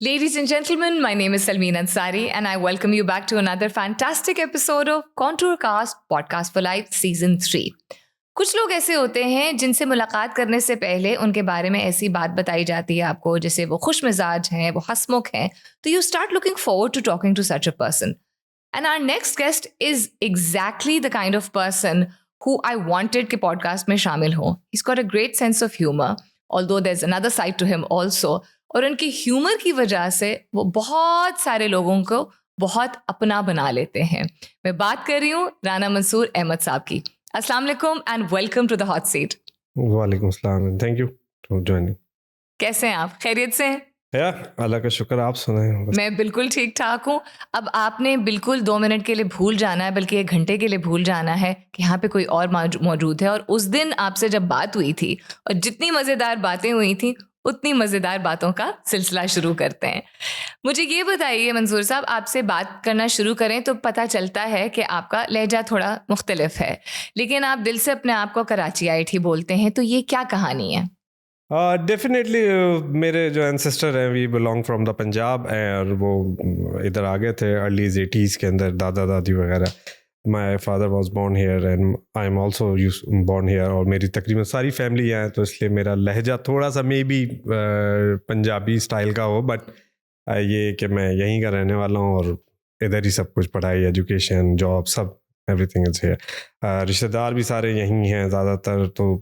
Ladies and gentlemen, my name is Salmeen Ansari and I welcome you back to another fantastic episode of Contour Cast Podcast for Life Season 3. कुछ लोग ऐसे होते हैं जिनसे मुलाकात करने से पहले उनके बारे में ऐसी बात बताई जाती है आपको जैसे वो खुश मिजाज हैं, वो हंसमुख हैं, तो you start looking forward to talking to such a person. And our next guest is exactly the kind of person who I wanted कि podcast में शामिल हो. He's got a great sense of humor, although there's another side to him also. और उनकी humour की वजह से वो बहुत सारे लोगों को बहुत अपना बना लेते हैं. मैं बात कर रही हूँ राना मंसूर अहमद साहब की. अस्सलाम वालेकुम and welcome to the hot seat. वालेकुम अस्सलाम, थैंक यू फॉर जॉइनिंग. कैसे हैं आप? खैरियत से हैं? या अल्लाह का शुक्र, आप सुनाएं. मैं बिल्कुल ठीक ठाक हूँ. अब आपने बिल्कुल 2 मिनट के लिए भूल जाना है, बल्कि 1 घंटे के लिए भूल जाना है कि यहाँ पे कोई और मौजूद है. और उस दिन आपसे जब बात हुई थी और जितनी मज़ेदार बातें हुई थी उतनी मज़ेदार बातों का सिलसिला शुरू करते हैं. मुझे ये बताइए मंसूर साहब, आपसे बात करना शुरू करें तो पता चलता है कि आपका लहजा थोड़ा मुख्तलिफ है, लेकिन आप दिल से अपने आप को कराची आईटी बोलते हैं, तो ये क्या कहानी है? डेफिनेटली मेरे जो एंसेस्टर हैं we belong from the Punjab, और वो इधर आ गए थे अर्लीज 80s के अंदर, दादा दादी वगैरह. My father was born here and I am also born here, और मेरी तकरीबन सारी फैमिली है, तो इसलिए मेरा लहजा थोड़ा सा मे बी पंजाबी स्टाइल का हो, बट ये कि मैं यहीं का रहने वाला हूँ और इधर ही सब कुछ, पढ़ाई, एजुकेशन, जॉब, सब एवरीथिंग इज हियर. रिश्तेदार भी सारे यहीं हैं ज़्यादातर, तो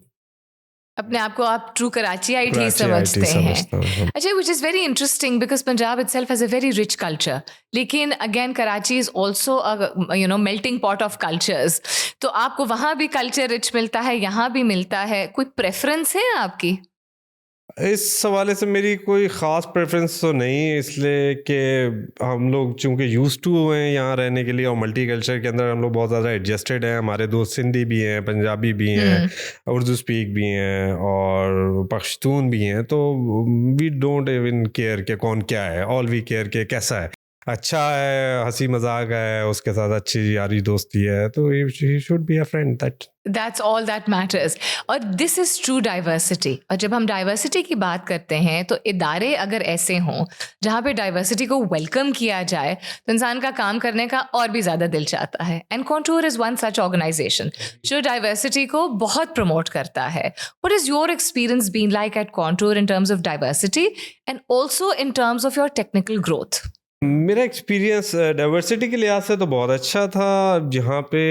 अपने आप को आप ट्रू कराची आईटी समझते हैं. अच्छा, which is very interesting because Punjab itself has a very rich culture, लेकिन again Karachi is also melting pot of cultures. तो आपको वहाँ भी कल्चर रिच मिलता है, यहाँ भी मिलता है. कोई प्रेफरेंस है आपकी? इस हवाले से मेरी कोई ख़ास प्रेफरेंस तो नहीं, इसलिए कि हम लोग चूँकि यूज़ टू हुए हैं यहाँ रहने के लिए, और मल्टी कल्चर के अंदर हम लोग बहुत ज़्यादा एडजस्टेड हैं. हमारे दोस्त सिंधी भी हैं, पंजाबी भी हैं, उर्दू स्पीक भी हैं और पश्तून भी हैं, तो वी डोंट इवन केयर कि कौन क्या है. ऑल वी केयर कि कैसा है, अच्छा है, हंसी मजाक है, उसके साथ अच्छी यारी दोस्ती है, तो he should be a friend. That's all that matters. और this is true diversity. और जब हम डाइवर्सिटी की बात करते हैं तो इदारे अगर ऐसे हों जहाँ पे डाइवर्सिटी को वेलकम किया जाए तो इंसान का काम करने का और भी ज़्यादा दिल चाहता है. And Contour is one such organisation जो डाइवर्सिटी को बहुत प्रमोट करता है. What has your experience been like at Contour in terms of diversity and also in terms of your technical growth? मेरा एक्सपीरियंस डाइवर्सिटी के लिहाज से तो बहुत अच्छा था, जहाँ पे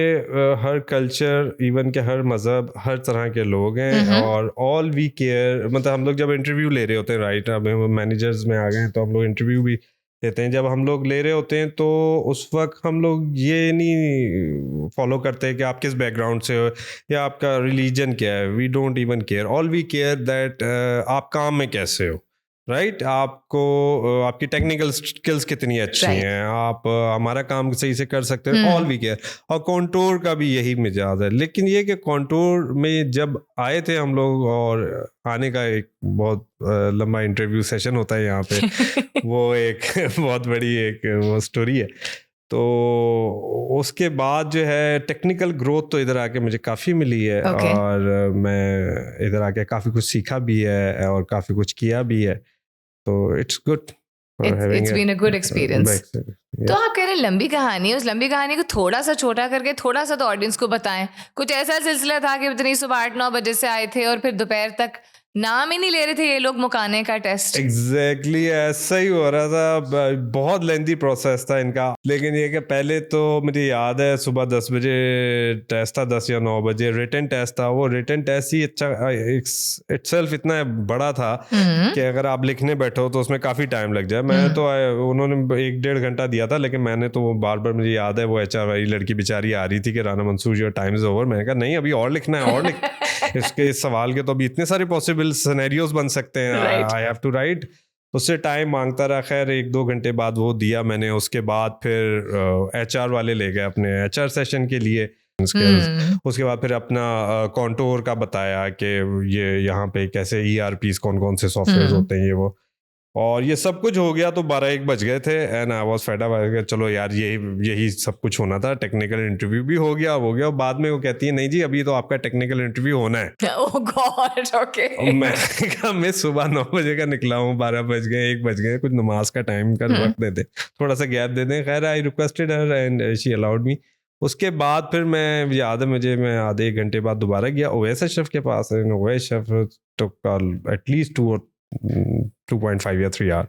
हर कल्चर, इवन के हर मज़हब, हर तरह के लोग हैं, और ऑल वी केयर. मतलब हम लोग जब इंटरव्यू ले रहे होते हैं, राइट, अब मैनेजर्स में आ गए हैं तो हम लोग इंटरव्यू भी लेते हैं. जब हम लोग ले रहे होते हैं तो उस वक्त हम लोग ये नहीं फॉलो करते कि आप किस बैकग्राउंड से हो या आपका रिलीजन क्या है. We don't even care. All we care that आप काम में कैसे हो, राइट, आपको आपकी टेक्निकल स्किल्स कितनी अच्छी हैं, आप हमारा काम सही से कर सकते हो. All we care. और कॉन्टूर का भी यही मिजाज है. लेकिन ये कि कॉन्टूर में जब आए थे हम लोग, और आने का एक बहुत लंबा इंटरव्यू सेशन होता है यहाँ पे वो एक बहुत बड़ी एक वो स्टोरी है. तो उसके बाद जो है टेक्निकल ग्रोथ तो इधर आके मुझे काफ़ी मिली है. और मैं इधर आके काफ़ी कुछ सीखा भी है और काफ़ी कुछ किया भी है, तो it's good. It's been a good experience. तो आप कह रहे हैं लंबी कहानी, उस लंबी कहानी को थोड़ा सा छोटा करके थोड़ा सा तो ऑडियंस को बताएं. कुछ ऐसा सिलसिला था कि इतनी सुबह 8-9 बजे से आए थे और फिर दोपहर तक नाम ही नहीं ले रहे थे ये लोग मुकाने का टेस्ट? एग्जैक्टली ऐसा ही हो रहा था. बहुत लेंथी प्रोसेस था इनका. लेकिन ये कि पहले तो मुझे याद है सुबह 10 बजे टेस्ट था, 10 या 9 बजे रिटन टेस्ट था. वो रिटन टेस्ट ही अच्छा इटसेल्फ इतना बड़ा था कि अगर आप लिखने बैठो तो उसमें काफ़ी टाइम लग जाए. मैं तो उन्होंने 1-1.5 घंटा दिया था, लेकिन मैंने तो वो बार बार, मुझे याद है वो HR वाली लड़की बेचारी आ रही थी कि Rana Mansoor your time is over. मैंने कहा नहीं, अभी और लिखना है, और लिख इसके इस सवाल के तो अभी इतने सारे पॉसिबल सिनेरियोज बन सकते हैं, आई हैव टू राइट. उससे टाइम मांगता रहा. खैर 1-2 घंटे बाद वो दिया मैंने. उसके बाद फिर HR वाले ले गए अपने HR सेशन के लिए. उसके बाद फिर अपना कॉन्टूर का बताया कि ये यहाँ पे कैसे ERPs कौन कौन से सॉफ्टवेयर होते हैं, ये वो. और ये सब कुछ हो गया तो 12-1 बज गए थे and I was fed up, चलो यार यही सब कुछ होना था, टेक्निकल इंटरव्यू भी हो गया और बाद में वो कहती है नहीं जी अभी तो आपका टेक्निकल इंटरव्यू होना है। ओह गॉड, ओके। मैं कहा मैं सुबह 9 बजे का निकला हूँ, 12 बज गए, 1 बज गए, कुछ नमाज का टाइम का वक्त दे दे, थोड़ा सा गैप दे दें। खैर I requested her and she allowed me. उसके बाद फिर मैं याद है मुझे, मैं आधे 1 घंटे बाद दोबारा गया ओवैस अशरफ के पास। ओवैस अशरफ टुक एटलीस्ट 2.5 या 3 आवर,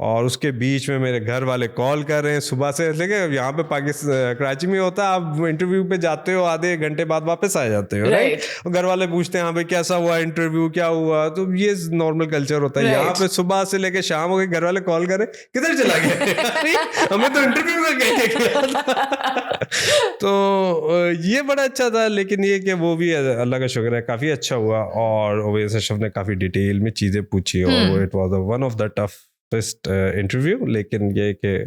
और उसके बीच में मेरे घर वाले कॉल कर रहे हैं सुबह से, लेकिन यहाँ पे पाकिस्तान कराची में होता है आप इंटरव्यू पे जाते हो, आधे 1 घंटे बाद वापस आ जाते हो, राइट? और घर वाले पूछते हैं हाँ भाई कैसा हुआ इंटरव्यू, क्या हुआ, तो ये नॉर्मल कल्चर होता है। यहाँ पे सुबह से लेके शाम हो गई, घर वाले कॉल कर रहे किधर चला गया हमें तो इंटरव्यू में गए। तो ये बड़ा अच्छा था, लेकिन ये कि वो भी अल्लाह का शुक्र है काफ़ी अच्छा हुआ, और ओवैस अशरफ ने काफ़ी डिटेल में चीज़ें पूछी, और it was one of the toughest interview, लेकिन ये कि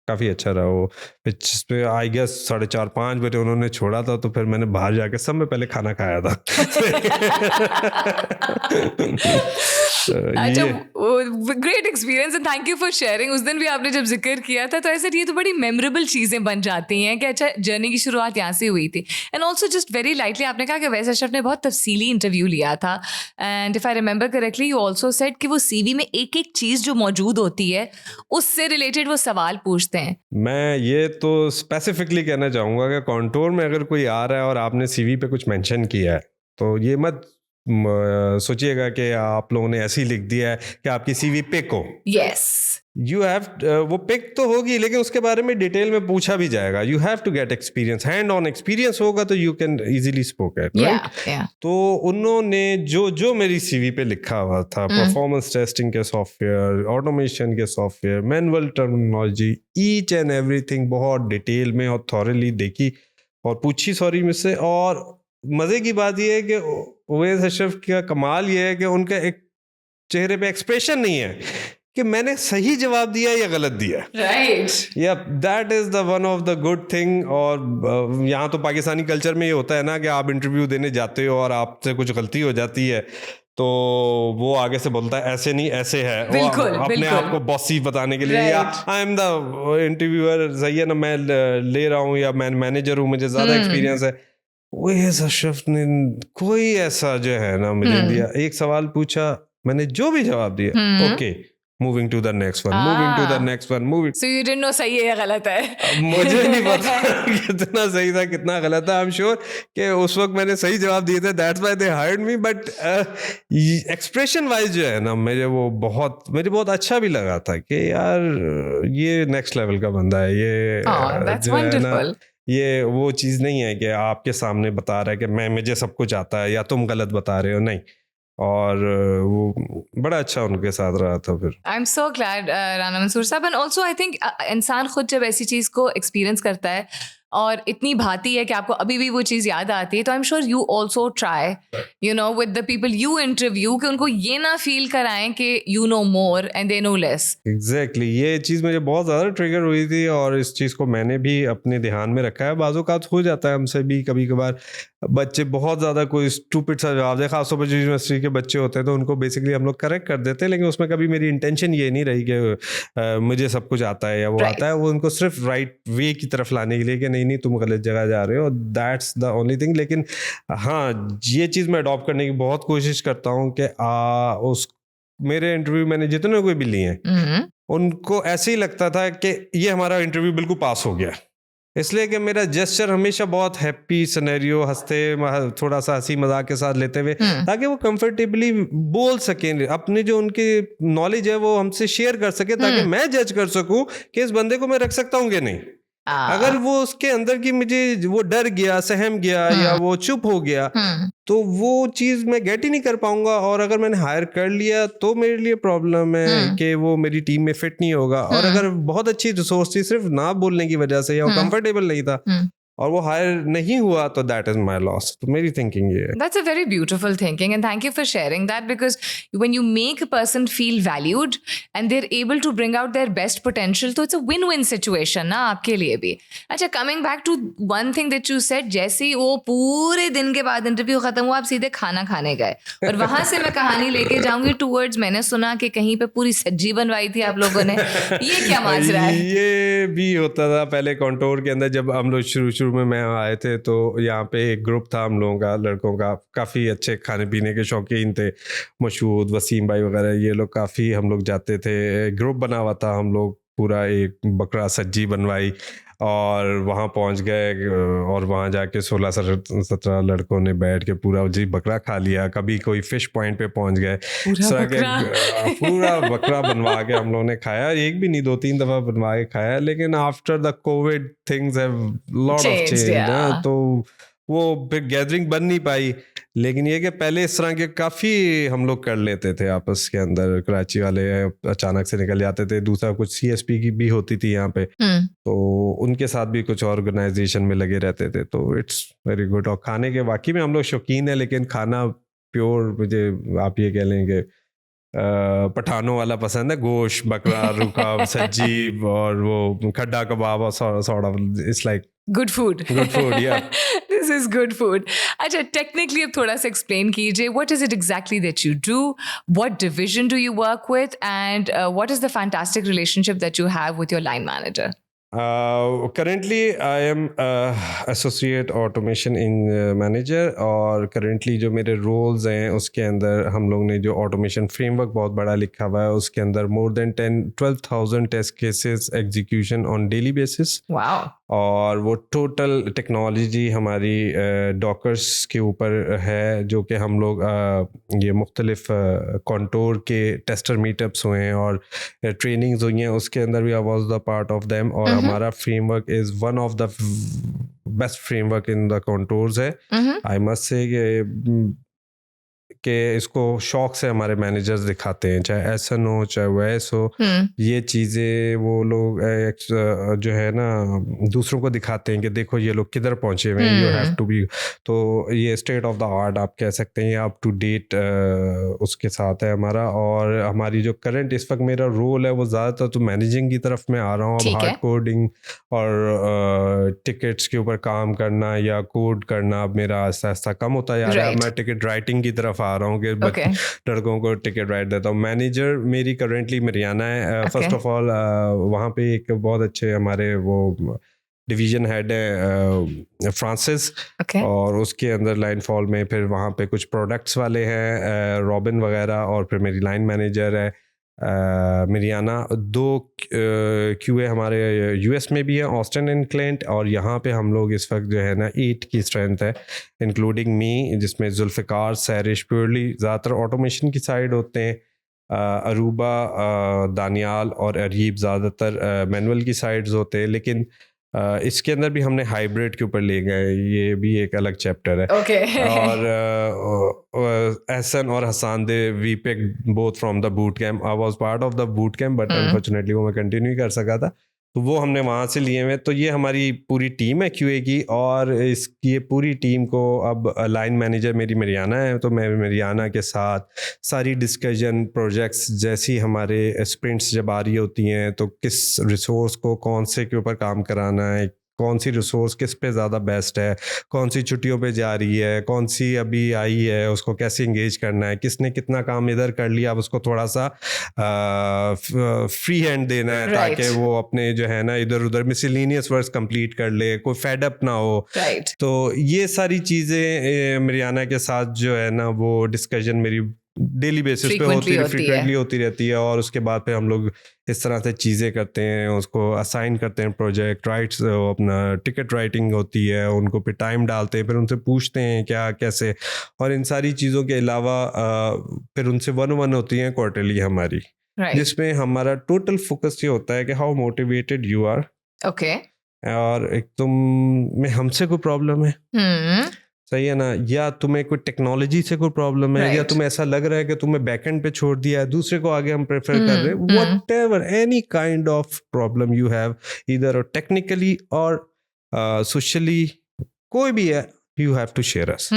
काफ़ी अच्छा रहा वो। जिस पे आई गेस 4:30-5 बजे उन्होंने छोड़ा था, तो फिर मैंने बाहर जाके सब में पहले खाना खाया था। अच्छा, great experience and thank you for sharing. उस दिन भी आपने जब जिक्र किया था तो ऐसे ये तो बड़ी मेमोरेबल चीज़ें बन जाती हैं कि अच्छा जर्नी की शुरुआत यहाँ से हुई थी। And also just very lightly आपने कहा कि ओवैस अशरफ ने बहुत तफसीली इंटरव्यू लिया था, and if I remember correctly you also said कि वो CV में एक एक चीज़ जो मौजूद होती है उससे रिलेटेड वो सवाल पूछते हैं। मैं ये तो स्पेसिफिकली कहना चाहूँगा कि कॉन्टूर में अगर कोई आ रहा है और आपने CV पे कुछ मेंशन किया है, तो ये मत सोचिएगा कि आप लोगों ने ऐसे ही लिख दिया है कि आपकी CV पिक हो। यस, यू हैव, वो पिक तो होगी लेकिन उसके बारे में डिटेल में पूछा भी जाएगा। You have to get experience, hand on experience होगा तो you can easily spoke it, right? तो उन्होंने जो मेरी CV पे लिखा हुआ था, परफॉर्मेंस टेस्टिंग के सॉफ्टवेयर, ऑटोमेशन के software, manual terminology, each and everything बहुत डिटेल में और थॉरली देखी और पूछी सॉरी मुझसे। और मज़े की बात यह है कि ओवैस अशरफ का कमाल ये है कि उनका एक चेहरे पे एक्सप्रेशन नहीं है कि मैंने सही जवाब दिया या गलत दिया, राइट? या that is the one of the good thing. और यहाँ तो पाकिस्तानी कल्चर में ये होता है ना कि आप इंटरव्यू देने जाते हो और आपसे कुछ गलती हो जाती है तो वो आगे से बोलता है ऐसे नहीं ऐसे है, बिल्कुल, अपने आप को बॉसी बताने के लिए, या आई एम द इंटरव्यूअर, सही है ना, मैं ले रहा हूँ या मैं मैनेजर हूँ, मुझे ज़्यादा एक्सपीरियंस है। ओवैस अशरफ ने कोई ऐसा जो है ना मुझे दिया, एक सवाल पूछा, मैंने जो भी जवाब दिया, okay moving to the next one, moving to the next one, moving. So you didn't know सही है या गलत है? मुझे नहीं पता कितना सही था कितना गलत था। आई एम श्योर कि उस वक्त मैंने सही जवाब दिए थे, that's why they hired me. But expression wise जो है ना मुझे बहुत अच्छा भी लगा था कि यार ये नेक्स्ट लेवल का बंदा है, ये दैट्स वंडरफुल। ये वो चीज़ नहीं है कि आपके सामने बता रहा है कि मुझे सब कुछ आता है या तुम गलत बता रहे हो, नहीं। और वो बड़ा अच्छा उनके साथ रहा था फिर। I am so glad Rana Mansoor साहब। एंड ऑल्सो आई थिंक इंसान खुद जब ऐसी चीज़ को एक्सपीरियंस करता है और इतनी भाती है कि आपको अभी भी वो चीज़ याद आती है, तो I am sure you also try you know with the people you interview कि उनको ये ना फील कराएं कि you know more and they know less. Exactly, ये चीज़ मुझे बहुत ज़्यादा ट्रिगर हुई थी और इस चीज़ को मैंने भी अपने ध्यान में रखा है। बाज़-औक़ात हो जाता है हमसे भी कभी कभार, बच्चे बहुत ज़्यादा कोई स्टूपिड सा जवाब दे, खासतौर पर यूनिवर्सिटी के बच्चे होते हैं तो उनको बेसिकली हम लोग करेक्ट कर देते हैं, लेकिन उसमें कभी मेरी इंटेंशन ये नहीं रही कि मुझे सब कुछ आता है या वो आता है। वो उनको सिर्फ राइट वे की तरफ लाने के लिए कि नहीं तुम गलत जगह जा रहे हो, दैट्स द ओनली थिंग। लेकिन हाँ, ये चीज़ मैं अडॉप्ट करने की बहुत कोशिश करता हूँ कि उस मेरे इंटरव्यू मैंने जितने कोई भी लिए हैं उनको ऐसे ही लगता था कि ये हमारा इंटरव्यू बिल्कुल पास हो गया, इसलिए कि मेरा जेस्चर हमेशा बहुत हैप्पी सिनेरियो, हंसते थोड़ा सा हंसी मजाक के साथ लेते हुए, ताकि वो कंफर्टेबली बोल सकें, अपनी जो उनकी नॉलेज है वो हमसे शेयर कर सके, ताकि मैं जज कर सकूं कि इस बंदे को मैं रख सकता हूं कि नहीं। अगर वो उसके अंदर की मुझे वो डर गया, सहम गया या वो चुप हो गया तो वो चीज़ मैं गेट ही नहीं कर पाऊंगा। और अगर मैंने हायर कर लिया तो मेरे लिए प्रॉब्लम है कि वो मेरी टीम में फिट नहीं होगा। और अगर बहुत अच्छी रिसोर्स थी, सिर्फ ना बोलने की वजह से या वो कंफर्टेबल नहीं था, और वो हायर नहीं हुआ तो दैट इज माय लॉस. तो मेरी थिंकिंग ये है. That's a very beautiful thinking, and thank you for sharing that, because when you make a person feel valued and they're able to bring out their best potential, so it's a win-win situation ना आपके लिए भी. अच्छा, coming back to one thing that you said, जैसे ही वो पूरे दिन के बाद इंटरव्यू खत्म हुआ, आप सीधे खाना खाने गए, और वहां से मैं कहानी लेके जाऊंगी टूवर्ड्स, मैंने सुना कि कहीं पे पूरी सब्जी बनवाई थी आप लोगों ने. ये क्या माजरा है? ये भी होता था पहले कॉन्टोर के अंदर. जब हम लोग शुरू में मैं आए थे तो यहाँ पे एक ग्रुप था हम लोगों का, लड़कों का, काफ़ी अच्छे खाने पीने के शौकीन थे. मशहूद वसीम भाई वगैरह, ये लोग काफ़ी, हम लोग जाते थे, ग्रुप बना हुआ था हम लोग, पूरा एक बकरा सब्जी बनवाई और वहाँ पहुँच गए और वहाँ जाके 16-17 लड़कों ने बैठ के पूरा जी बकरा खा लिया. कभी कोई फिश पॉइंट पे पहुँच गए, पूरा बकरा बनवा के हम लोगों ने खाया. एक भी नहीं, 2-3 दफ़ा बनवा के खाया. लेकिन after the Covid things have lot of change, तो वो फिर गैदरिंग बन नहीं पाई. लेकिन ये कि पहले इस तरह के काफ़ी हम लोग कर लेते थे आपस के अंदर. कराची वाले अचानक से निकल जाते थे. दूसरा कुछ CSP की भी होती थी यहाँ पे, तो उनके साथ भी कुछ ऑर्गेनाइजेशन में लगे रहते थे. तो इट्स वेरी गुड. और खाने के वाकई में हम लोग शौकीन है, लेकिन खाना प्योर, मुझे आप ये कह लें कि पठानों वाला पसंद है. गोश्त, बकरा, रुकाब, सब्जी और वो खड्डा कबाब और sort of it's like good food. Yeah. This is good food. अच्छा, technically अब थोड़ा सा explain कीजिए, what is it exactly that you do, what division do you work with, and what is the fantastic relationship that you have with your line manager? Currently I am associate automation manager, और currently जो मेरे roles हैं उसके अंदर हम लोग ने जो automation framework बहुत बड़ा लिखा हुआ है, उसके अंदर more than 12,000 test cases execution on daily basis. Wow. और वो टोटल टेक्नोलॉजी हमारी डॉकर्स के ऊपर है, जो कि हम लोग ये मुख्तलिफ कॉन्टोर के टेस्टर मीटअप्स हुए हैं और ट्रेनिंग्स हुई हैं, उसके अंदर भी I was the part of them. और हमारा framework is one of the best framework in the contours है. आई मस्ट से कि इसको शौक से हमारे मैनेजर्स दिखाते हैं, चाहे एसन हो चाहे वैस हो. ये चीज़ें वो लोग जो है ना दूसरों को दिखाते हैं कि देखो ये लोग किधर पहुंचे हुए हैं. You have to be. तो ये स्टेट ऑफ द आर्ट आप कह सकते हैं, अप टू डेट उसके साथ है हमारा. और हमारी जो करंट इस वक्त मेरा रोल है वो ज़्यादातर तो मैनेजिंग की तरफ मैं आ रहा हूँ. अब हार्ड कोडिंग और टिकट्स के ऊपर काम करना या कोड करना अब मेरा आहिस्ता आहिस्ता कम होता जा रहा है. मैं टिकट राइटिंग की तरफ आ रहा हूँ कि लड़कों को टिकट राइट देता हूँ. मैनेजर मेरी करेंटली मरियाना है. फर्स्ट ऑफ ऑल वहाँ पे एक बहुत अच्छे हमारे वो डिवीजन हेड है फ्रांसिस, और उसके अंदर लाइन फॉल में फिर वहाँ पे कुछ प्रोडक्ट्स वाले हैं रॉबिन वगैरह, और फिर मेरी लाइन मैनेजर है मरियाना. 2 QA हमारे US में भी है, ऑस्टिन एंड क्लेंट. और यहाँ पे हम लोग इस वक्त जो है ना 8 की स्ट्रेंथ है, इंक्लूडिंग मी, जिसमें जुल्फ़िकार, सैरिश प्योरली ज़्यादातर ऑटोमेशन की साइड होते हैं. अरूबा, दानियाल और अरीब ज़्यादातर मैनुअल की साइड्स होते हैं. लेकिन इसके अंदर भी हमने हाइब्रिड के ऊपर ले गए, ये भी एक अलग चैप्टर है. और एहसन और Hassan they we picked both from the boot camp. I was part of the boot camp, but unfortunately वो मैं कंटिन्यू कर सका था, तो वो हमने वहाँ से लिए हुए. तो ये हमारी पूरी टीम है QA की, और ये पूरी टीम को अब लाइन मैनेजर मेरी मरियाना है, तो मैं मरियाना के साथ सारी डिस्कशन प्रोजेक्ट्स, जैसी हमारे स्प्रिंट्स जब आ रही होती हैं तो किस रिसोर्स को कौन से के ऊपर काम कराना है, कौन सी रिसोर्स किस पे ज़्यादा बेस्ट है, कौन सी छुट्टियों पे जा रही है, कौन सी अभी आई है, उसको कैसे इंगेज करना है, किसने कितना काम इधर कर लिया, अब उसको थोड़ा सा फ्री हैंड देना है, ताकि वो अपने जो है ना इधर उधर मिसलिनियस वर्क्स कंप्लीट कर ले, कोई फेड अप ना हो. तो ये सारी चीज़ें मरियाना के साथ जो है ना वो डिस्कशन मेरी डेली बेसिस पे फ्रीक्वेंटली होती रहती है. और उसके बाद फिर हम लोग इस तरह से चीज़ें करते हैं, उसको असाइन करते हैं प्रोजेक्ट, राइट्स अपना टिकट राइटिंग होती है, उनको फिर टाइम डालते हैं, फिर उनसे पूछते हैं क्या कैसे. और इन सारी चीज़ों के अलावा फिर उनसे 1-on-1 होती हैं क्वार्टरली हमारी, जिसमें हमारा टोटल फोकस ये होता है कि हाउ मोटिवेटेड यू आर. और एक तुम में हमसे कोई प्रॉब्लम है, सही है ना, या तुम्हें कोई टेक्नोलॉजी से कोई प्रॉब्लम है, या तुम्हें ऐसा लग रहा है कि तुम्हें बैकएंड पे छोड़ दिया है, दूसरे को आगे हम प्रेफर कर रहे हैं. Whatever any kind of problem you have, either technically और सोशली कोई भी है, you have to share us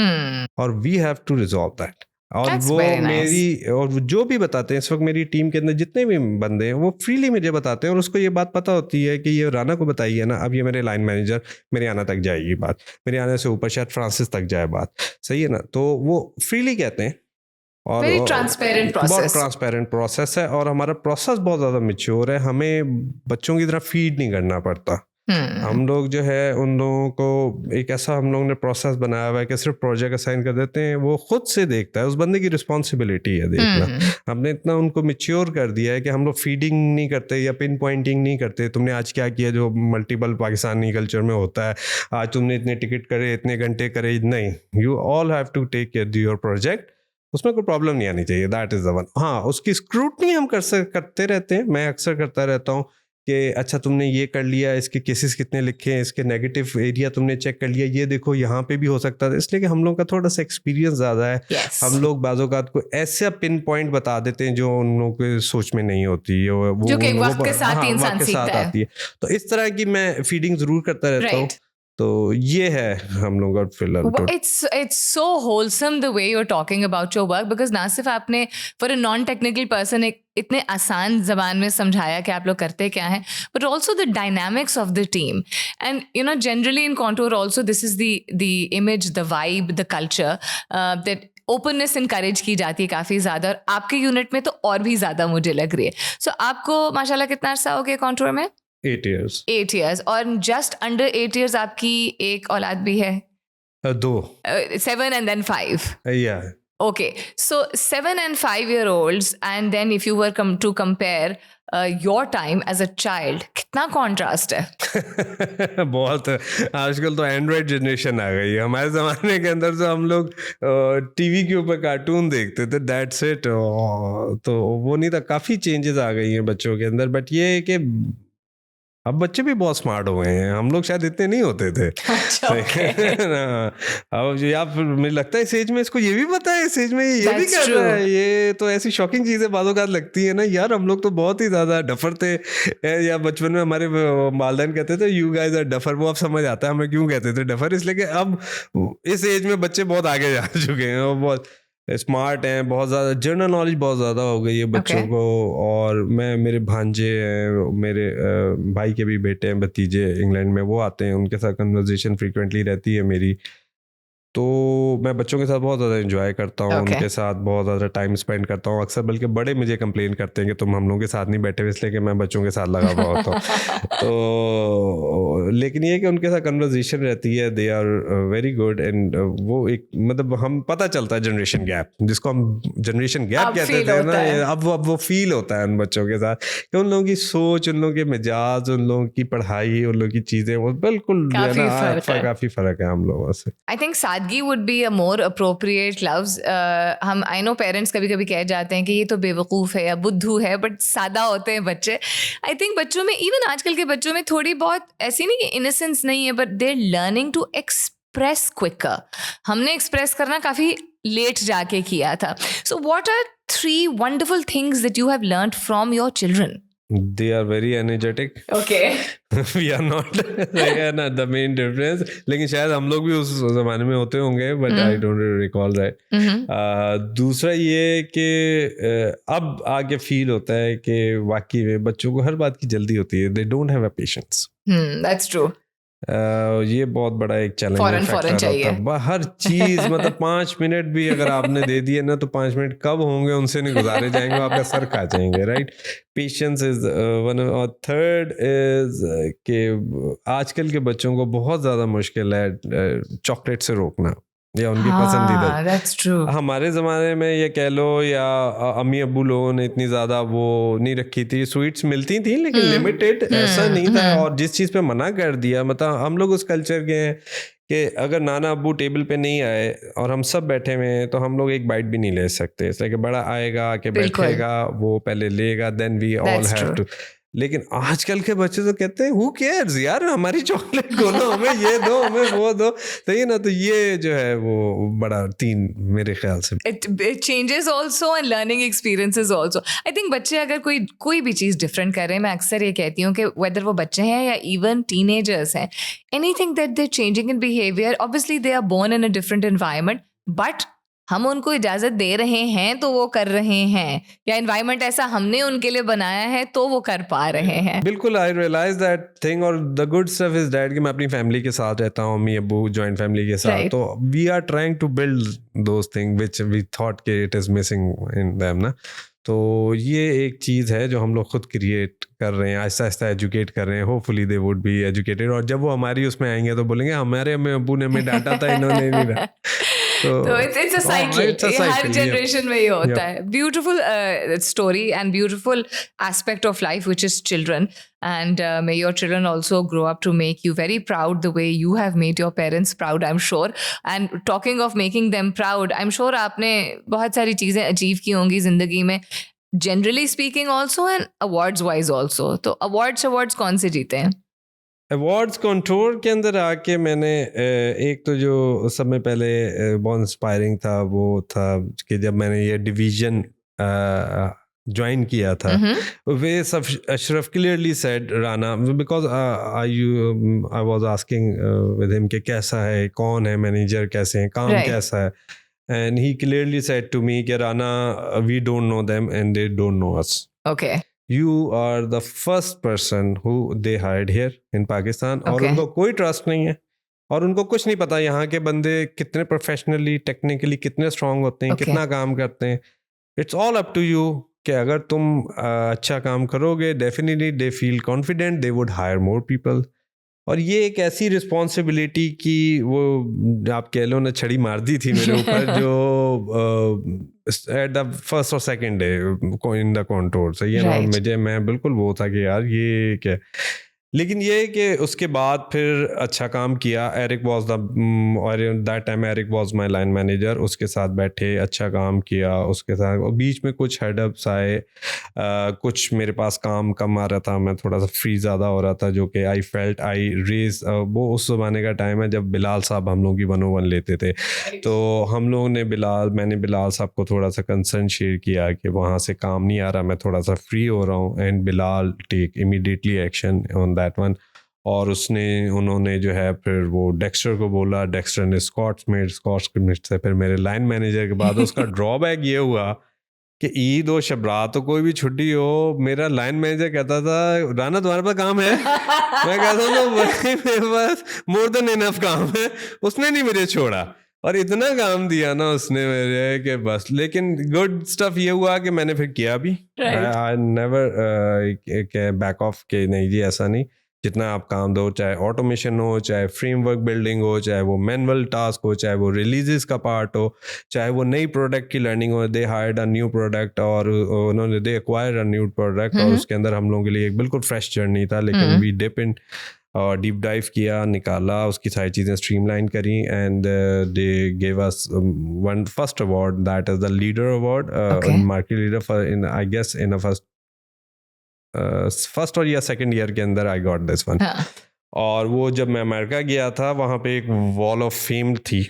और we have to resolve that. और That's वो very nice. मेरी और जो भी बताते हैं इस वक्त मेरी टीम के अंदर जितने भी बंदे हैं वो फ्रीली मुझे बताते हैं, और उसको ये बात पता होती है कि ये राना को बताई है ना, अब ये मेरे लाइन मैनेजर मेरे आना तक जाएगी बात, मेरे आने से ऊपर शायद फ्रांसिस तक जाए बात, सही है ना। तो वो फ्रीली कहते हैं और Very transparent process. बहुत ट्रांसपेरेंट प्रोसेस है, और हमारा प्रोसेस बहुत ज़्यादा मैच्योर है, हमें बच्चों की तरह फीड नहीं करना पड़ता। हम लोग जो है उन लोगों को एक ऐसा हम लोगों ने प्रोसेस बनाया हुआ है कि सिर्फ प्रोजेक्ट असाइन कर देते हैं, वो खुद से देखता है, उस बंदे की रिस्पॉन्सिबिलिटी है देखना। हमने इतना उनको मैच्योर कर दिया है कि हम लोग फीडिंग नहीं करते या पिन पॉइंटिंग नहीं करते, तुमने आज क्या किया जो मल्टीपल पाकिस्तानी कल्चर में होता है, आज तुमने इतने टिकट करे, इतने घंटे करे, नहीं, you all have to take care your project, उसमें कोई प्रॉब्लम नहीं आनी चाहिए, दैट इज़ द वन। हाँ, उसकी स्क्रूटनी हम करते रहते हैं, मैं अक्सर करता रहता हूँ कि अच्छा तुमने ये कर लिया, इसके केसेस कितने लिखे हैं, इसके नेगेटिव एरिया तुमने चेक कर लिया, ये देखो यहाँ पे भी हो सकता था, इसलिए कि हम लोग का थोड़ा सा एक्सपीरियंस ज़्यादा है। Yes. हम लोग बाज़-औक़ात को ऐसा पिन पॉइंट बता देते हैं जो उन लोगों के सोच में नहीं होती, वो जो कि वक्त के साथ ही इंसान सीखता है। आती है। तो इस तरह की मैं फीडिंग ज़रूर करता रहता हूँ। तो ये है हम लोग का फिलहाल। It's so wholesome the way you're talking about your work, because ना सिर्फ आपने for a non-technical person एक इतने आसान ज़बान में समझाया कि आप लोग करते क्या हैं, but also the dynamics of the team. And you know, generally in Contour also this is the image, the vibe, the culture that openness encourage की जाती है काफ़ी ज़्यादा, और आपके यूनिट में तो और भी ज़्यादा मुझे लग रही है। सो आपको माशाल्लाह कितना अर्सा हो गया कॉन्टूर में? 8 years. 8 years. और जस्ट अंडर 8 years आपकी एक औलाद भी है? 2. 7 and then 5. Yeah. Okay, so 7 and 5-year-olds, and then if you were to compare your time as a child, कितना contrast है? बहुत। आजकल तो एंड्रॉयड जनरेशन आ गई है, हमारे ज़माने के अंदर तो हम लोग टीवी के ऊपर कार्टून देखते थे, दैट्स इट। तो वो नहीं था, काफ़ी चेंजेस आ गई हैं बच्चों के अंदर, बट ये है कि अब बच्चे भी बहुत स्मार्ट हो गए हैं, हम लोग शायद इतने नहीं होते थे। अच्छा, अब या फिर मुझे लगता है इस एज में इसको ये भी पता है, इस एज में ये भी कर रहा है, ये तो ऐसी शॉकिंग चीज़ें बाज़ों का लगती है ना यार, हम लोग तो बहुत ही ज़्यादा डफर थे, या बचपन में हमारे वालिदैन कहते थे यू गाइस आर डफर, वो अब समझ आता है हमें क्यों कहते थे डफर, इसलिए कि अब इस एज में बच्चे बहुत आगे जा चुके हैं और बहुत स्मार्ट हैं, बहुत ज़्यादा जनरल नॉलेज बहुत ज़्यादा हो गई है बच्चों को। और मैं, मेरे भांजे हैं, मेरे भाई के भी बेटे हैं, भतीजे इंग्लैंड में, वो आते हैं, उनके साथ कन्वर्सेशन फ्रीक्वेंटली रहती है मेरी, तो मैं बच्चों के साथ बहुत ज़्यादा एंजॉय करता हूँ, उनके साथ बहुत ज़्यादा टाइम स्पेंड करता हूँ। अक्सर बल्कि बड़े मुझे कंप्लेन करते हैं कि तुम हम लोगों के साथ नहीं बैठे हुए, इसलिए कि मैं बच्चों के साथ लगा हुआ होता हूँ। तो लेकिन ये कि उनके साथ कन्वर्सेशन रहती है, they are very good, and वो एक मतलब हम पता चलता है जनरेशन गैप, जिसको हम जनरेशन गैप कहते थे ना, अब वो फील होता है उन बच्चों के साथ कि उन लोगों की सोच, उन लोगों के मिजाज, उन लोगों की पढ़ाई, उन लोगों की चीज़ें, वो बिल्कुल काफ़ी फ़र्क है हम लोगों से। आई थिंक सादगी would be a more appropriate loves. हम, आई नो पेरेंट्स कभी कभी कह जाते हैं कि ये तो बेवकूफ़ है या बुद्धू है, बट सादा होते हैं बच्चे। आई थिंक बच्चों में, इवन आजकल के बच्चों में थोड़ी बहुत ऐसी नहीं कि इनोसेंस नहीं है, but they are learning to express quicker. हमने एक्सप्रेस करना काफ़ी लेट जाके किया था। So what are 3 wonderful things that you have learned from your children? They are very energetic. Okay. We are not. Not the main difference. लेकिन शायद हम लोग भी उस ज़माने में होते होंगे, but I don't recall that. दूसरा ये कि अब आगे फील होता है कि वाकई में बच्चों को हर बात की जल्दी होती है. They don't have a patience. That's true. ये बहुत बड़ा एक चैलेंज है, हर चीज मतलब 5 मिनट भी अगर आपने दे दिए ना, तो 5 मिनट कब होंगे उनसे नहीं गुजारे जाएंगे, आपका सर खा जाएंगे, राइट। Patience is one. और थर्ड इज कि आजकल के बच्चों को बहुत ज़्यादा मुश्किल है चॉकलेट से रोकना या उनकी पसंदीदा। That's true. हमारे ज़माने में ये कह लो या अम्मी अब्बू लोगों ने इतनी ज़्यादा वो नहीं रखी थी, स्वीट्स मिलती थी लेकिन लिमिटेड, ऐसा नहीं था। और जिस चीज़ पे मना कर दिया, मतलब हम लोग उस कल्चर के हैं कि अगर नाना अब्बू टेबल पे नहीं आए और हम सब बैठे हुए हैं तो हम लोग एक बाइट भी नहीं ले सकते, इसलिए कि बड़ा आएगा कि बैठेगा, वो पहले लेगा, then we all have to. लेकिन आजकल के बच्चे तो कहते हैं हु केयर्स यार, हमारी चॉकलेट दो ना, हमें ये दो, हमें वो दो, तो ये ना, तो ये जो है वो बड़ा 3 मेरे ख्याल से it changes also and learning experiences also. I think बच्चे अगर कोई भी चीज़ डिफरेंट कर रहे हैं, मैं अक्सर ये कहती हूँ कि whether वो बच्चे हैं या even teenagers हैं, anything that they're changing in behavior, obviously they are born in a different environment, but हम उनको इजाज़त दे रहे हैं तो वो कर रहे हैं, या एनवायरनमेंट ऐसा हमने उनके लिए बनाया है तो वो कर पा रहे हैं. बिल्कुल, आई रियलाइज दैट थिंग, और the good stuff is that कि मैं अपनी फैमिली के साथ रहता हूँ, मम्मी अब्बू जॉइंट फैमिली के साथ, Right. तो we are trying to build those thing which we thought कि it is missing in them ना. तो ये एक चीज़ है जो हम लोग खुद क्रिएट कर रहे हैं, आहिस्ता आहिस्ता एजुकेट कर रहे हैं. Hopefully they would be educated, और जब वो हमारी उसमें आएंगे तो बोलेंगे हमारे अम्मी अब्बू ने हमें डांटा था, इन्होंने नहीं डांटा. तो it's a cycle. it's a ये हर cycle, generation में ये होता Yeah. है. Beautiful story and beautiful aspect of life, which is children. And may your children also grow up to make you very proud the way you have made your parents proud, I'm sure. And talking of making them proud, I'm sure आपने बहुत सारी चीज़ें achieve की होंगी ज़िंदगी में. Generally speaking also and awards wise also. तो awards कौन से जीते हैं? अवार्ड्स कंट्रोल के अंदर आके मैंने एक तो जो उस समय पहले बहुत इंस्पायरिंग था वो था कि जब मैंने ये डिवीजन ज्वाइन किया था, वे सब Ashraf clearly said Rana, because I was asking with him कि कैसा है, कौन है मैनेजर, कैसे हैं, काम Right. कैसा है, and he clearly said to me कि Rana, we don't know them and they don't know us. Okay. You are the first person who they hired here in Pakistan. और Okay. उनको कोई ट्रस्ट नहीं है, और उनको कुछ नहीं पता यहाँ के बंदे कितने प्रोफेशनली टेक्निकली कितने स्ट्रांग होते हैं, Okay. कितना काम करते हैं. It's all up to you कि अगर तुम अच्छा काम करोगे, definitely they feel confident, they would hire more people. और ये एक ऐसी रिस्पॉन्सिबिलिटी की वो आप कह लो ना छड़ी मार दी थी मेरे ऊपर जो एट द फर्स्ट और second day in the control से, ये ना Right. मुझे, मैं बिल्कुल वो था कि यार ये क्या. लेकिन ये कि उसके बाद फिर अच्छा काम किया. एरिक वाज द, और that time Eric was my line manager. उसके साथ बैठे, अच्छा काम किया उसके साथ. और बीच में कुछ हेडअप्स आए, कुछ मेरे पास काम कम आ रहा था, मैं थोड़ा सा फ्री ज़्यादा हो रहा था, जो कि आई फेल्ट आई रेज. वो उस ज़माने का टाइम है जब बिलाल साहब हम लोग की 101 लेते थे. तो हम लोगों ने मैंने बिलाल साहब को थोड़ा सा कंसर्न शेयर किया कि वहाँ से काम नहीं आ रहा, मैं थोड़ा सा फ्री हो रहा हूँ, and Bilal take immediately action on that one. और उन्होंने जो है फिर वो डेक्स्टर को बोला, डेक्स्टर ने स्कॉट्स से फिर मेरे लाइन मैनेजर के बाद उसका ड्रॉबैक ये हुआ कि ईद हो, शबरात हो, कोई भी छुट्टी हो, मेरा लाइन मैनेजर कहता था राना तुम्हारे पास काम है. मैं कहता हूँ मेरे पास मोर देन इनफ काम है. उसने नहीं मुझे छोड़ा, और इतना काम दिया ना उसने मेरे कि बस. लेकिन गुड स्टफ ये हुआ कि मैंने फिर किया भी. आई नेवर बैक ऑफ के नहीं जी, ऐसा नहीं. जितना आप काम दो, चाहे ऑटोमेशन हो, चाहे फ्रेमवर्क बिल्डिंग हो, चाहे वो मैनुअल टास्क हो, चाहे वो रिलीजेस का पार्ट हो, चाहे वो नई प्रोडक्ट की लर्निंग हो. They hired a new product, और उन्होंने दे एक्वायर अ न्यू प्रोडक्ट, और उसके अंदर हम लोगों के लिए एक बिल्कुल फ्रेश जर्नी था. लेकिन वी डिप इन और डीप डाइव किया, निकाला, उसकी सारी चीज़ें स्ट्रीमलाइन करी, and they gave us one first award, that is the leader award, market leader for, in I guess in a first और या सेकंड ईयर के अंदर आई गॉट दिस वन. और वो जब मैं अमेरिका गया था, वहाँ पे एक वॉल ऑफ फेम थी,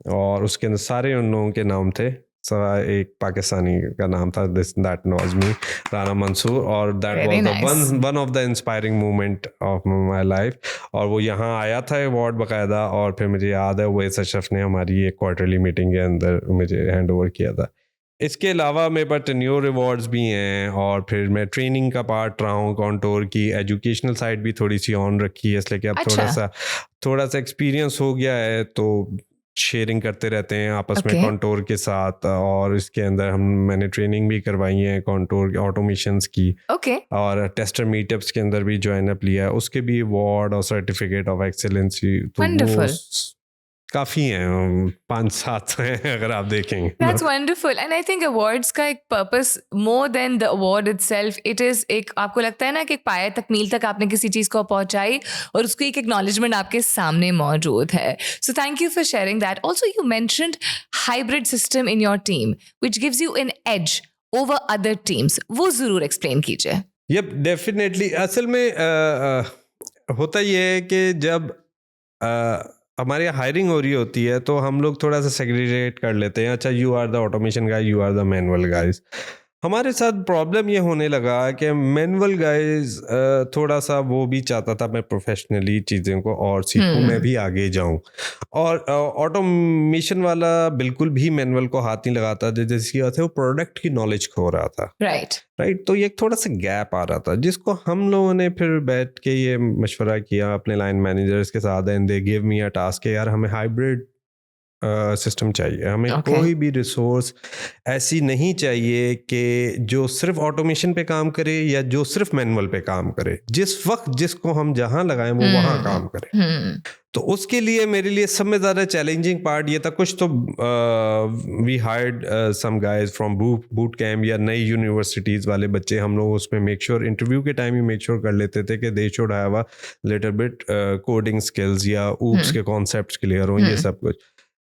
और उसके अंदर सारे उन लोगों के नाम थे. एक पाकिस्तानी का नाम था, that was me, Rana Mansoor, और that was one of the inspiring moment of my life. और वो यहाँ आया था अवार्ड बाकायदा, और फिर मुझे याद है वैस अशरफ ने हमारी एक क्वार्टरली मीटिंग के अंदर मुझे हैंड ओवर किया था. इसके अलावा मेरे पास टेन्योर अवार्ड्स भी हैं, और फिर मैं ट्रेनिंग का पार्ट रहा हूँ. कॉन्टोर की एजुकेशनल साइड भी थोड़ी सी ऑन रखी है, इसलिए कि अब थोड़ा सा एक्सपीरियंस हो गया है, तो शेयरिंग करते रहते हैं आपस में कॉन्टोर के साथ. और इसके अंदर मैंने ट्रेनिंग भी करवाई है कॉन्टोर ऑटोमेशंस की, और टेस्टर मीटअप्स के अंदर भी ज्वाइन अप लिया है. उसके भी अवार्ड और सर्टिफिकेट ऑफ एक्सेलेंसी तो काफी हैं, 5-7 हैं अगर आप देखेंगे. That's wonderful. And I think awards का एक purpose more than the award itself, it is एक, आपको लगता है ना कि एक पाया तकमील तक आपने किसी चीज़ को पहुंचाई, और उसको एक acknowledgement आपके सामने मौजूद है. So thank you for sharing that. Also you mentioned hybrid system in your team which gives you an edge over other teams. वो ज़रूर explain कीजिए. यप डेफिनेटली असल में होता ये है कि जब हमारे यहाँ हायरिंग हो रही होती है तो हम लोग थोड़ा सा सेग्रीगेट कर लेते हैं, अच्छा you are the automation guy, you are the manual guys. हमारे साथ प्रॉब्लम ये होने लगा कि मैनुअल गाइज थोड़ा सा वो भी चाहता था मैं प्रोफेशनली चीज़ों को और सीखूं, मैं भी आगे जाऊं, और ऑटोमेशन वाला बिल्कुल भी मैनुअल को हाथ नहीं लगाता, जैसे वो प्रोडक्ट की नॉलेज खो रहा था। राइट तो ये थोड़ा सा गैप आ रहा था, जिसको हम लोगों ने फिर बैठ के ये मशवरा किया अपने लाइन मैनेजर्स के साथ, and they give me a task कि यार हमें हाइब्रिड सिस्टम चाहिए, हमें कोई भी रिसोर्स ऐसी नहीं चाहिए कि जो सिर्फ ऑटोमेशन पे काम करे या जो सिर्फ मैनुअल पे काम करे, जिस वक्त जिसको हम जहां लगाएं वो वहां काम करे। तो उसके लिए मेरे लिए सब में ज़्यादा चैलेंजिंग पार्ट ये था, कुछ तो we hired some guys from boot camp या नई यूनिवर्सिटीज़ वाले बच्चे, हम लोग उसमें मेक श्योर इंटरव्यू के टाइम ही मेक श्योर कर लेते थे कि they should have a little bit coding skills या ऊप्स के कॉन्सेप्ट्स क्लियर हों, ये सब कुछ।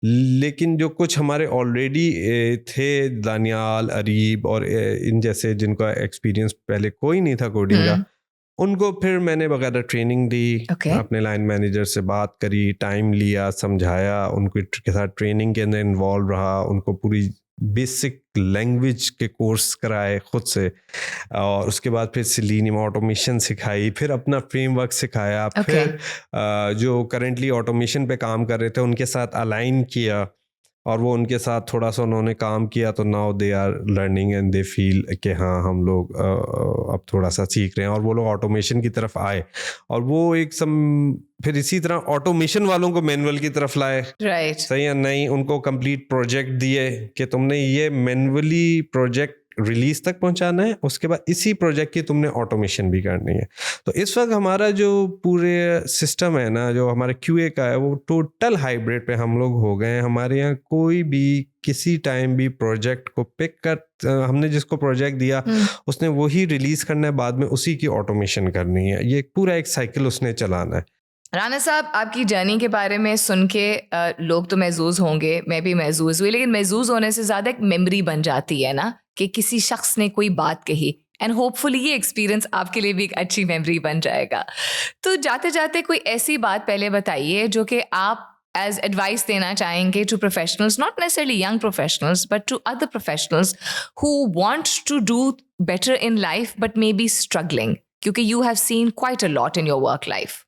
लेकिन जो कुछ हमारे ऑलरेडी थे, दानियाल, अरीब और इन जैसे जिनका एक्सपीरियंस पहले कोई नहीं था कोडिंग का, उनको फिर मैंने बकायदा ट्रेनिंग दी, अपने लाइन मैनेजर से बात करी, टाइम लिया, समझाया, उनके के साथ ट्रेनिंग के अंदर इन्वॉल्व रहा, उनको पूरी बेसिक लैंग्वेज के कोर्स कराए खुद से, और उसके बाद फिर सेलेनियम ऑटोमेशन सिखाई, फिर अपना फ्रेमवर्क सिखाया, फिर जो करेंटली ऑटोमेशन पे काम कर रहे थे उनके साथ अलाइन किया, और वो उनके साथ थोड़ा सा उन्होंने काम किया, तो now they are learning and they feel कि हाँ हम लोग अब थोड़ा सा सीख रहे हैं, और वो लोग ऑटोमेशन की तरफ आए, और वो एक फिर इसी तरह ऑटोमेशन वालों को मैनुअल की तरफ लाए। सही है नहीं, उनको कंप्लीट प्रोजेक्ट दिए कि तुमने ये मैनुअली प्रोजेक्ट रिलीज तक पहुंचाना है, उसके बाद इसी प्रोजेक्ट की तुमने ऑटोमेशन भी करनी है। तो इस वक्त हमारा जो पूरे सिस्टम है ना, जो हमारे क्यूए का है, वो टोटल हाइब्रिड पे हम लोग हो गए हैं। हमारे यहाँ कोई भी किसी टाइम भी प्रोजेक्ट को पिक कर, हमने जिसको प्रोजेक्ट दिया उसने वही रिलीज करना है, बाद में उसी की ऑटोमेशन करनी है, ये पूरा एक साइकिल उसने चलाना है। राना साहब, आपकी जर्नी के बारे में सुन के लोग तो महजूज होंगे, मैं भी महजूज हुई, लेकिन महजूज होने से ज़्यादा एक मेमोरी बन जाती है ना, कि किसी शख्स ने कोई बात कही, एंड होपफुली ये एक्सपीरियंस आपके लिए भी एक अच्छी मेमोरी बन जाएगा। तो जाते जाते कोई ऐसी बात पहले बताइए जो कि आप एज एडवाइस देना चाहेंगे to professionals, not necessarily young professionals but to other professionals who want to do better in life but may be struggling, क्योंकि you have seen quite a lot in your work life.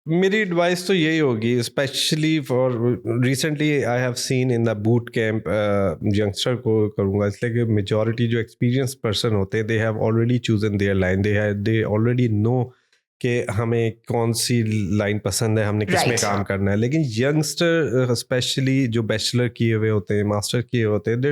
मेरी advice तो यही होगी, specially for recently I have seen in the boot camp, youngster को करूँगा इसलिए कि majority जो एक्सपीरियंस पर्सन होते हैं, they have already chosen their line, they already know कि हमें कौन सी लाइन पसंद है, हमने किस में काम करना है। लेकिन यंगस्टर स्पेशली जो बैचलर किए हुए होते हैं, मास्टर किए होते हैं, दे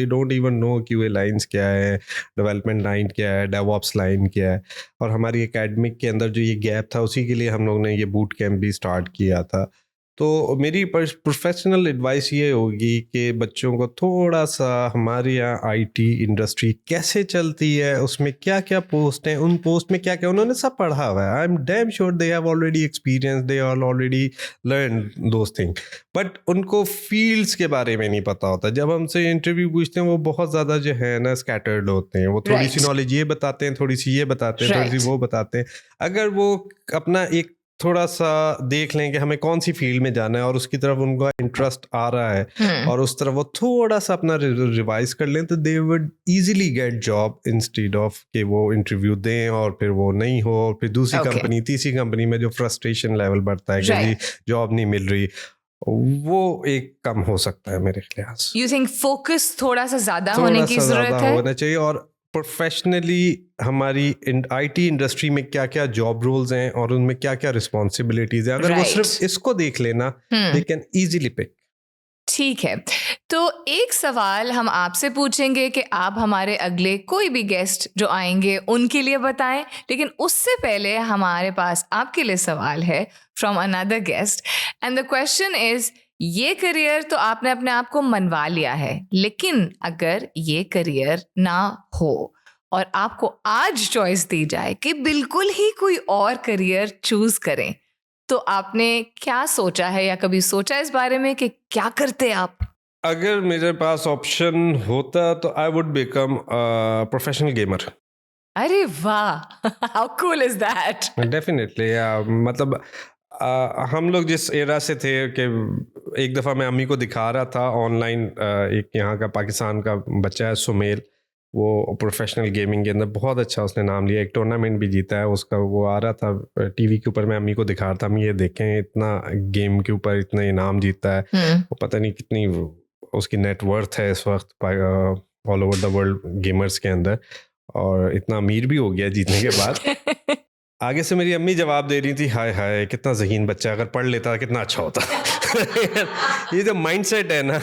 डोंट इवन नो कि वे लाइन्स क्या है, डेवलपमेंट लाइन क्या है, डेवऑप्स लाइन क्या है। और हमारी एकेडमिक के अंदर जो ये गैप था, उसी के लिए हम लोग ने ये बूट कैंप भी स्टार्ट किया था। तो मेरी प्रोफेशनल एडवाइस ये होगी कि बच्चों को थोड़ा सा हमारे यहाँ आईटी इंडस्ट्री कैसे चलती है, उसमें क्या क्या पोस्ट हैं, उन पोस्ट में क्या क्या उन्होंने सब पढ़ा हुआ है, I am damn sure they have already experience, they are already learn those thing, but उनको फील्ड्स के बारे में नहीं पता होता। जब हमसे इंटरव्यू पूछते हैं वो बहुत ज़्यादा जो है ना स्कैटर्ड होते हैं, वो थोड़ी सी नॉलेज ये बताते हैं, थोड़ी सी ये बताते हैं, थोड़ी सी वो बताते हैं। अगर वो अपना एक थोड़ा सा देख लें कि हमें कौन सी फील्ड में जाना है और उसकी तरफ उनका इंटरेस्ट आ रहा है और उस तरफ वो थोड़ा सा अपना रिवाइज कर लें, तो they would easily get job instead of कि वो इंटरव्यू दें और फिर वो नहीं हो, और फिर दूसरी कंपनी, तीसरी कंपनी में जो फ्रस्ट्रेशन लेवल बढ़ता है कि जॉब नहीं मिल रही, वो एक कम हो सकता है मेरे ख्याल से। यू थिंक फोकस थोड़ा सा ज्यादा होने की जरूरत है, होना चाहिए। और प्रोफेशनली हमारी आईटी इंडस्ट्री में क्या क्या जॉब रोल्स हैं और उनमें क्या क्या रिस्पॉन्सिबिलिटीज हैं, अगर वो सिर्फ इसको देख लेना, दे कैन इजीली पिक। ठीक है, तो एक सवाल हम आपसे पूछेंगे कि आप हमारे अगले कोई भी गेस्ट जो आएंगे उनके लिए बताएं, लेकिन उससे पहले हमारे पास आपके लिए सवाल है from another guest, and the question is, ये करियर तो आपने अपने आप को मनवा लिया है, लेकिन अगर ये करियर ना हो और आपको आज चॉइस दी जाए कि बिल्कुल ही कोई और करियर चूज करें, तो आपने क्या सोचा है या कभी सोचा इस बारे में कि क्या करते आप? अगर मेरे पास ऑप्शन होता तो I would become professional gamer. अरे वाह, how cool is that? Definitely मतलब हम लोग जिस एरा से थे कि एक दफ़ा मैं अम्मी को दिखा रहा था ऑनलाइन, एक यहाँ का पाकिस्तान का बच्चा है सुमेल, वो प्रोफेशनल गेमिंग के अंदर बहुत अच्छा उसने नाम लिया, एक टूर्नामेंट भी जीता है उसका। वो आ रहा था टीवी के ऊपर, मैं अम्मी को दिखा रहा था, अम्मी ये देखें इतना गेम के ऊपर इतना इनाम जीता है, वो पता नहीं कितनी उसकी नेटवर्थ है इस वक्त all over the world gamers के अंदर, और इतना अमीर भी हो गया जीतने के बाद। आगे से मेरी अम्मी जवाब दे रही थी, हाय हाय कितना ज़हीन बच्चा, अगर पढ़ लेता कितना अच्छा होता। ये जो माइंडसेट है ना,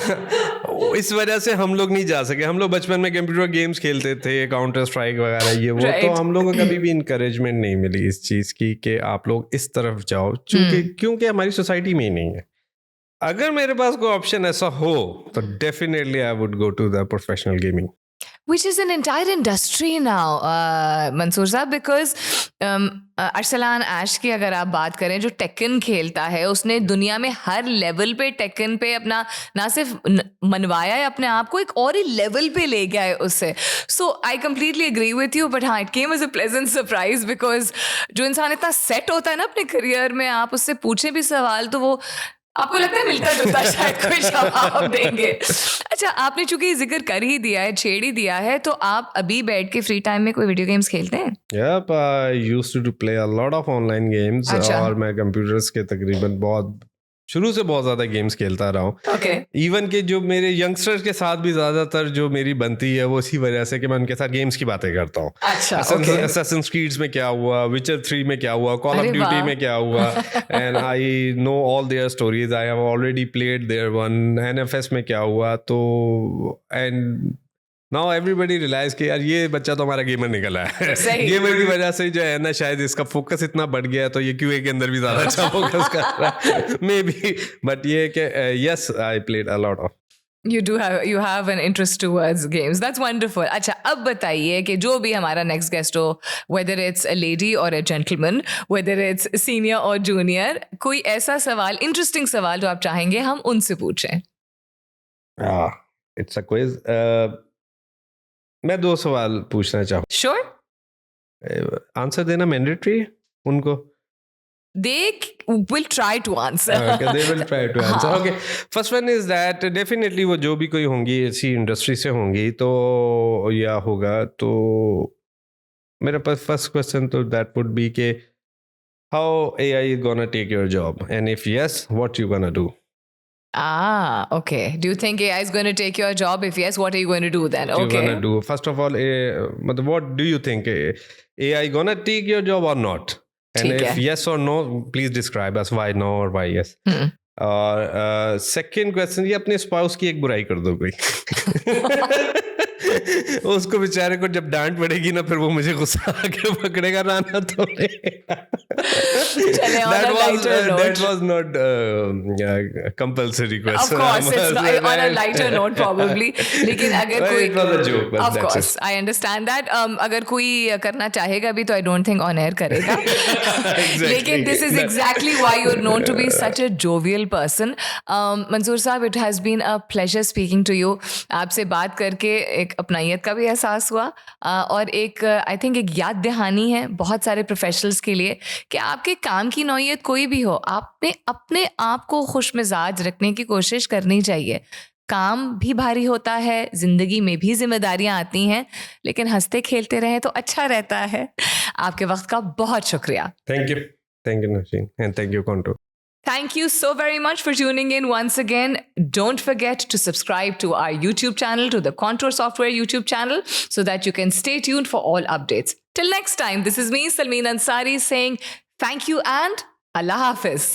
इस वजह से हम लोग नहीं जा सके। हम लोग बचपन में कंप्यूटर गेम्स खेलते थे, काउंटर स्ट्राइक वगैरह ये वो, तो हम लोगों को कभी भी इंकरेजमेंट नहीं मिली इस चीज़ की कि आप लोग इस तरफ जाओ, क्योंकि हमारी सोसाइटी में ही नहीं है। अगर मेरे पास कोई ऑप्शन ऐसा हो तो definitely I would go to the professional gaming, which is an entire industry now, Mansoor साहब, because अरसलान ऐश की अगर आप बात करें, जो टेकन खेलता है, उसने दुनिया में हर लेवल पे टेकन पे अपना ना सिर्फ मनवाया है अपने आप को, एक और ही लेवल पे ले गया है उससे. So I completely agree with you, but हाँ, it came as a pleasant surprise, because जो इंसान इतना सेट होता है ना अपने करियर में, आप उससे पूछे भी सवाल तो वो आपको लगता है मिलता जुलता शायद कोई जवाब देंगे. अच्छा, आपने चूंकि जिक्र कर ही दिया है, छेड़ ही दिया है, तो आप अभी बैठ के फ्री टाइम में कोई वीडियो गेम्स खेलते हैं? Yep, I used to play a lot of online games. अच्छा. और मैं कंप्यूटर्स के तकरीबन बहुत शुरू से बहुत ज़्यादा गेम्स खेलता रहा हूँ. Okay. इवन के जो मेरे यंगस्टर्स के साथ भी ज़्यादातर जो मेरी बनती है वो इसी वजह से कि मैं उनके साथ गेम्स की बातें करता हूँ. अच्छा, Assassin's Creed में क्या हुआ, Witcher 3 में क्या हुआ, Call of Duty में क्या हुआ, and I know all their stories. I have already played their one. NFS में क्या हुआ, तो and नाउ एवरीबडी रियलाइज कि यार ये बच्चा तो हमारा गेमर निकला है. गेमर की वजह से जो है ना, शायद इसका फोकस इतना बढ़ गया है, तो ये क्यूए के अंदर भी ज्यादा अच्छा फोकस कर रहा है मे बी. बट ये कि yes, I played a lot of. You have an interest towards games. That's wonderful. अच्छा, अब बताइए कि जो भी हमारा next guest हो, whether it's a lady or a gentleman, whether it's senior or junior, कोई ऐसा सवाल, interesting सवाल जो आप चाहेंगे हम उनसे पूछें. It's a quiz. मैं 2 सवाल पूछना चाहूँ. Sure. आंसर देना मैंडेटरी उनको? They will try to answer. Okay, they will try to answer. Okay, first one is that definitely वो जो भी कोई होंगी इसी इंडस्ट्री से होंगी तो या होगा, तो मेरे पास फर्स्ट क्वेश्चन तो that would be के how AI is gonna take your job, and if yes, what you gonna do? Okay. Do you think AI is going to take your job? If yes, what are you going to do then? What Okay. you gonna do? First of all, what do you think? AI gonna take your job or not? And if yes or no, please describe us why no or why yes. और second question, ये अपने spouse की एक बुराई कर दो कोई. उसको बेचारे को जब डांट पड़ेगी ना, फिर वो मुझे गुस्सा आके पकड़ेगा, राना तो that was not compulsory question. Of course, it's not, on a lighter note probably. लेकिन अगर कोई, it was a joke, but of course, I understand that. अगर कोई करना चाहेगा भी तो I don't think on air करेगा. लेकिन this is exactly why you're known to be such a jovial person. Mansoor साहब, it has been a pleasure speaking to you. आपसे बात करके एक अपनाइयत का भी एहसास हुआ, और एक आई थिंक एक याद दहानी है बहुत सारे प्रोफेशनल्स के लिए कि आपके काम की नौइयत कोई भी हो, आपने अपने आप को खुश मिजाज रखने की कोशिश करनी चाहिए. काम भी भारी होता है, जिंदगी में भी जिम्मेदारियां आती हैं, लेकिन हंसते खेलते रहें तो अच्छा रहता है. आपके वक्त का बहुत शुक्रिया. Thank you Nasheen, and thank you Contour. Thank you so very much for tuning in once again. Don't forget to subscribe to our YouTube channel, to the Contour Software YouTube channel, so that you can stay tuned for all updates. Till next time, this is me, Salmeen Ansari, saying thank you and Allah Hafiz.